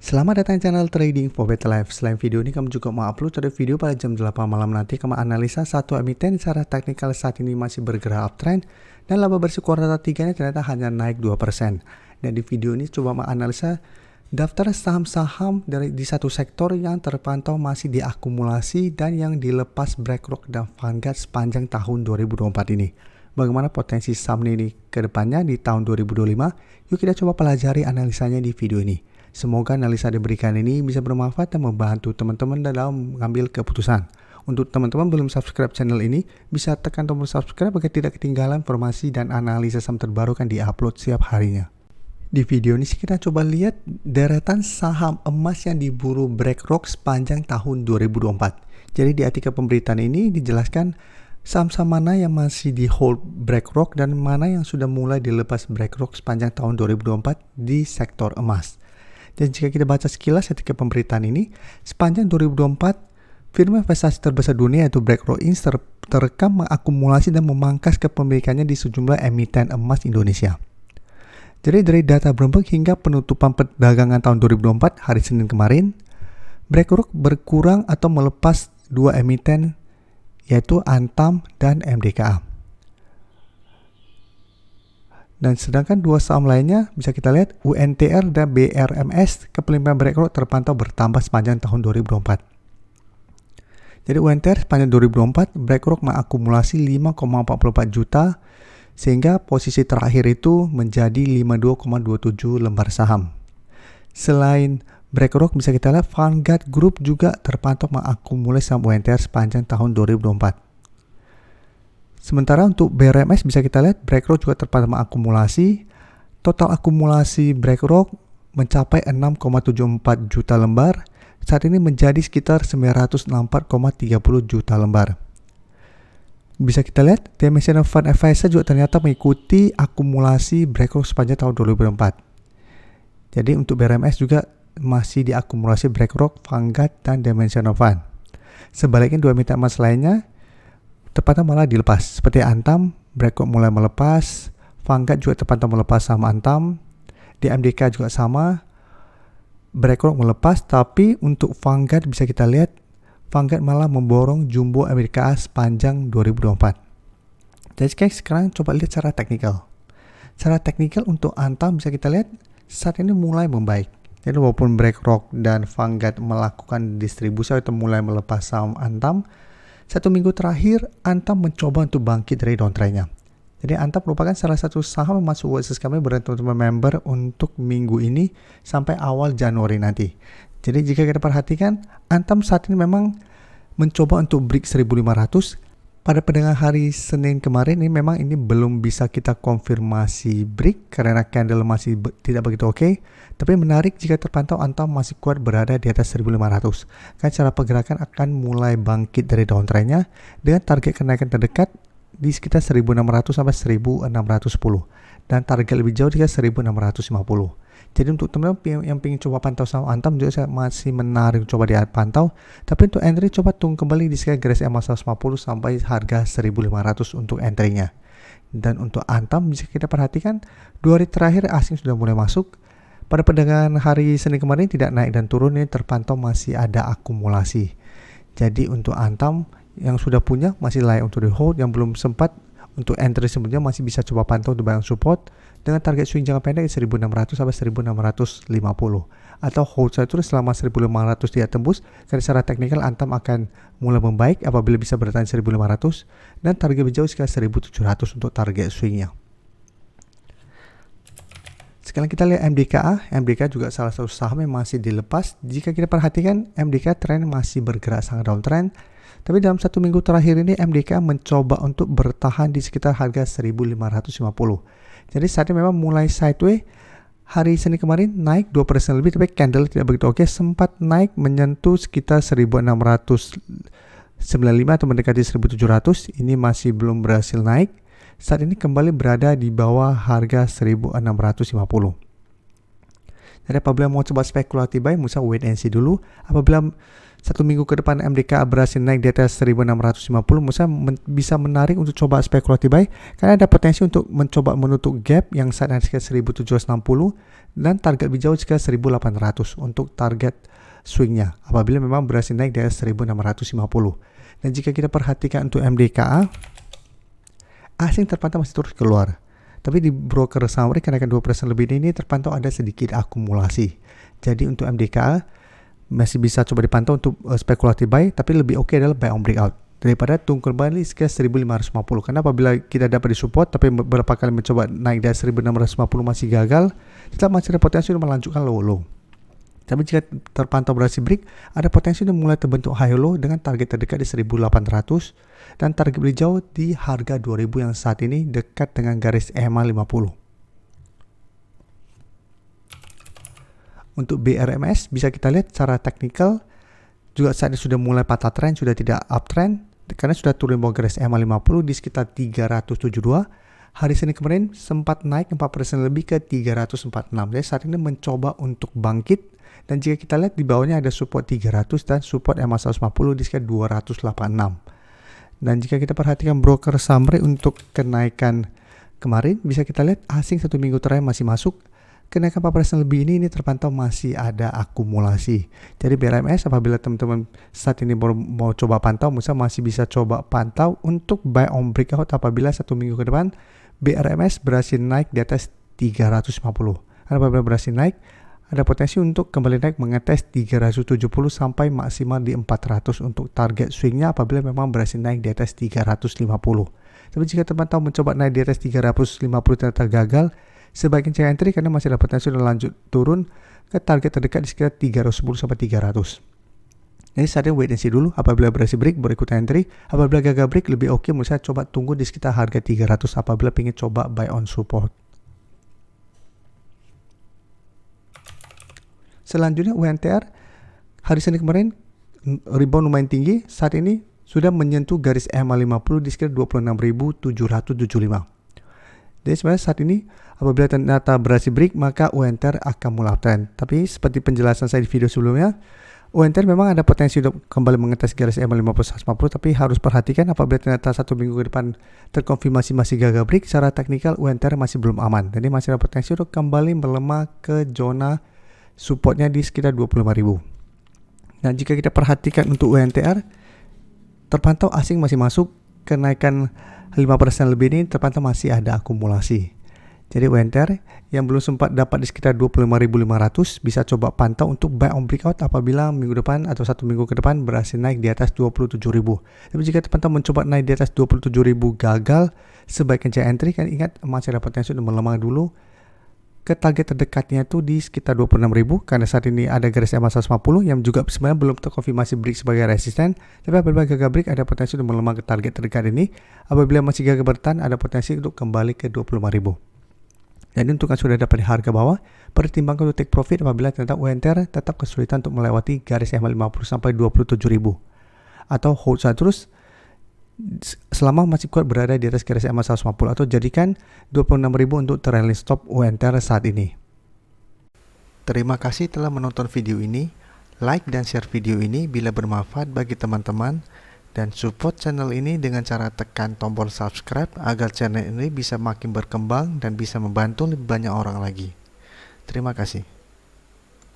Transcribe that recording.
Selamat datang di channel Trading for Better Life. Selain video ini, kami juga mau upload satu video pada jam 8 malam nanti. Kami analisa satu emiten secara teknikal saat ini masih bergerak uptrend dan laba bersih kuartal 3-nya ternyata hanya naik 2%. Dan di video ini coba menganalisa daftar saham-saham di satu sektor yang terpantau masih diakumulasi dan yang dilepas BlackRock dan Vanguard sepanjang tahun 2024 ini. Bagaimana potensi saham ini ke depannya di tahun 2025? Yuk kita coba pelajari analisanya di video ini. Semoga analisa diberikan ini bisa bermanfaat dan membantu teman-teman dalam mengambil keputusan. Untuk teman-teman belum subscribe channel ini, bisa tekan tombol subscribe agar tidak ketinggalan informasi dan analisa saham terbaru kan diupload setiap harinya. Di video ini kita coba lihat deretan saham emas yang diburu BlackRock sepanjang tahun 2024. Jadi di artikel pemberitaan ini dijelaskan saham-saham mana yang masih di hold BlackRock dan mana yang sudah mulai dilepas BlackRock sepanjang tahun 2024 di sektor emas. Dan jika kita baca sekilas artikel pemberitaan ini, sepanjang 2024, firma investasi terbesar dunia yaitu BlackRock Inc. terekam mengakumulasi dan memangkas kepemilikannya di sejumlah emiten emas Indonesia. Jadi dari data Bloomberg hingga penutupan perdagangan tahun 2024 hari Senin kemarin, BlackRock berkurang atau melepas dua emiten yaitu Antam dan MDKA. Dan sedangkan dua saham lainnya bisa kita lihat UNTR dan BRMS kepemilikan BlackRock terpantau bertambah sepanjang tahun 2024. Jadi UNTR sepanjang 2024 BlackRock mengakumulasi 5,44 juta sehingga posisi terakhir itu menjadi 52,27 lembar saham. Selain BlackRock bisa kita lihat Vanguard Group juga terpantau mengakumulasi saham UNTR sepanjang tahun 2024. Sementara untuk BRMS bisa kita lihat BlackRock juga terpantau mengakumulasi. Total akumulasi BlackRock mencapai 6,74 juta lembar. Saat ini menjadi sekitar 964,30 juta lembar. Bisa kita lihat Dimensional Fund Advisor juga ternyata mengikuti akumulasi BlackRock sepanjang tahun 2024. Jadi untuk BRMS juga masih diakumulasi BlackRock, Vanguard, dan Dimensional Fund. Sebaliknya dua emiten emas lainnya terpantau malah dilepas. Seperti Antam, BlackRock mulai melepas, Vanguard juga terpantau melepas sama Antam, di MDK juga sama, BlackRock melepas, tapi untuk Vanguard bisa kita lihat, Vanguard malah memborong jumbo MDKA sepanjang 2024. Jadi sekarang coba lihat secara teknikal. Secara teknikal untuk Antam bisa kita lihat saat ini mulai membaik. Jadi walaupun BlackRock dan Vanguard melakukan distribusi atau mulai melepas saham Antam, satu minggu terakhir, Antam mencoba untuk bangkit dari downtrendnya. Jadi Antam merupakan salah satu saham yang masuk watchlist kami berdasarkan teman-teman member untuk minggu ini sampai awal Januari nanti. Jadi jika kita perhatikan, Antam saat ini memang mencoba untuk break 1500. Pada perdagangan hari Senin kemarin ini memang ini belum bisa kita konfirmasi break karena candle masih tidak begitu oke. Tapi menarik jika terpantau Antam masih kuat berada di atas 1500. Kan cara pergerakan akan mulai bangkit dari downtrendnya dengan target kenaikan terdekat di sekitar 1600 sampai 1610 dan target lebih jauh di 1650. Jadi untuk teman-teman yang ingin coba pantau saham Antam juga saya masih menarik coba dipantau. Tapi untuk entry coba tunggu kembali di sekitar garis EMA 150 sampai harga 1500 untuk entry-nya. Dan untuk Antam bisa kita perhatikan 2 hari terakhir asing sudah mulai masuk. Pada perdagangan hari Senin kemarin tidak naik dan turun, ini terpantau masih ada akumulasi. Jadi untuk Antam yang sudah punya masih layak untuk di hold, yang belum sempat untuk entry sebelumnya masih bisa coba pantau di bawah support dengan target swing jangka pendek 1600 sampai 1650 atau hold saya terus selama 1500 tidak tembus karena secara teknikal Antam akan mulai membaik apabila bisa bertahan 1500 dan target lebih jauh sekitar 1700 untuk target swingnya. Sekarang kita lihat MDKA. MDKA juga salah satu saham yang masih dilepas. Jika kita perhatikan MDKA tren masih bergerak sangat downtrend. Tapi dalam satu minggu terakhir ini MDKA mencoba untuk bertahan di sekitar harga 1550. Jadi saat ini memang mulai sideways. Hari Senin kemarin naik 2% lebih tapi candle tidak begitu oke. Sempat naik menyentuh sekitar 1695 atau mendekati 1700. Ini masih belum berhasil naik. Saat ini kembali berada di bawah harga 1650. Jadi apabila mau coba spekulatif buy, bisa wait and see dulu. Apabila 1 minggu ke depan MDKA berhasil naik di atas 1650, bisa menarik untuk coba speculative buy karena ada potensi untuk mencoba menutup gap yang saat ini sekitar 1760 dan target lebih jauh sekitar 1800 untuk target swingnya apabila memang berhasil naik di atas 1650. Dan jika kita perhatikan untuk MDKA, asing terpantau masih terus keluar. Tapi di broker summary kenaikan 2% lebih ini terpantau ada sedikit akumulasi. Jadi untuk MDKA masih bisa coba dipantau untuk speculative buy, tapi lebih oke adalah buy on breakout daripada tunggu kembali sekitar 1550. Karena apabila kita dapat di support tapi beberapa kali mencoba naik dari 1650 masih gagal, tetap masih ada potensi untuk melanjutkan low. Tapi jika terpantau berhasil break, ada potensi untuk mulai terbentuk high low dengan target terdekat di 1800 dan target beli jauh di harga 2000 yang saat ini dekat dengan garis EMA 50. Untuk BRMS bisa kita lihat secara teknikal juga saat ini sudah mulai patah trend, sudah tidak uptrend karena sudah turun bawah garis EMA 50 di sekitar 372. Hari Senin kemarin sempat naik 4% lebih ke 346. Jadi saat ini mencoba untuk bangkit. Dan jika kita lihat di bawahnya ada support 300 dan support EMA 150 di sekitar 286. Dan jika kita perhatikan broker summary untuk kenaikan kemarin, bisa kita lihat asing 1 minggu terakhir masih masuk. Kenaikan 4% lebih ini terpantau masih ada akumulasi. Jadi BRMS apabila teman-teman saat ini mau coba pantau, masih bisa coba pantau untuk buy on breakout apabila 1 minggu ke depan BRMS berhasil naik di atas 350. Apabila berhasil naik, ada potensi untuk kembali naik mengetes 370 sampai maksimal di 400 untuk target swingnya apabila memang berhasil naik di atas 350. Tapi jika teman-teman mencoba naik di atas 350 ternyata gagal, sebaiknya cari entry karena masih ada potensi untuk lanjut turun ke target terdekat di sekitar 310 sampai 300. Jadi saat ini wait and see dulu, apabila berhasil break berikut entry, apabila gagal break lebih oke menurut saya coba tunggu di sekitar harga 300 apabila ingin coba buy on support. Selanjutnya UNTR hari Senin kemarin rebound lumayan tinggi, saat ini sudah menyentuh garis EMA 50 di sekitar 26.775. Jadi sebenarnya saat ini apabila ternyata berhasil break maka UNTR akan mulai trend. Tapi seperti penjelasan saya di video sebelumnya, UNTR memang ada potensi untuk kembali mengetes garis EMA 50 150, tapi harus perhatikan apabila ternyata 1 minggu ke depan terkonfirmasi masih gagal break, secara teknikal UNTR masih belum aman. Jadi masih ada potensi untuk kembali melemah ke zona supportnya di sekitar 25.000. Nah jika kita perhatikan untuk UNTR, terpantau asing masih masuk, kenaikan 5% lebih ini terpantau masih ada akumulasi. Jadi UNTR yang belum sempat dapat di sekitar 25.500 bisa coba pantau untuk buy on breakout apabila minggu depan atau 1 minggu ke depan berhasil naik di atas 27.000. Tapi jika teman-teman mencoba naik di atas 27.000 gagal, sebaiknya cari entry kan ingat masih ada potensi untuk melemah dulu ke target terdekatnya itu di sekitar 26.000 karena saat ini ada garis EMA 150 yang juga sebenarnya belum terkonfirmasi break sebagai resisten, tapi apabila gagal break ada potensi untuk melemah ke target terdekat ini. Apabila masih gagal bertahan ada potensi untuk kembali ke 25.000. Dan untuk yang sudah dapat di harga bawah, pertimbangkan untuk take profit apabila ternyata UNTR tetap kesulitan untuk melewati garis EMA 50 sampai 27.000, atau hold saja terus selama masih kuat berada di atas garis EMA 150 atau jadikan 26.000 untuk trailing stop UNTR saat ini. Terima kasih telah menonton video ini. Like dan share video ini bila bermanfaat bagi teman-teman, dan support channel ini dengan cara tekan tombol subscribe agar channel ini bisa makin berkembang dan bisa membantu lebih banyak orang lagi. Terima kasih.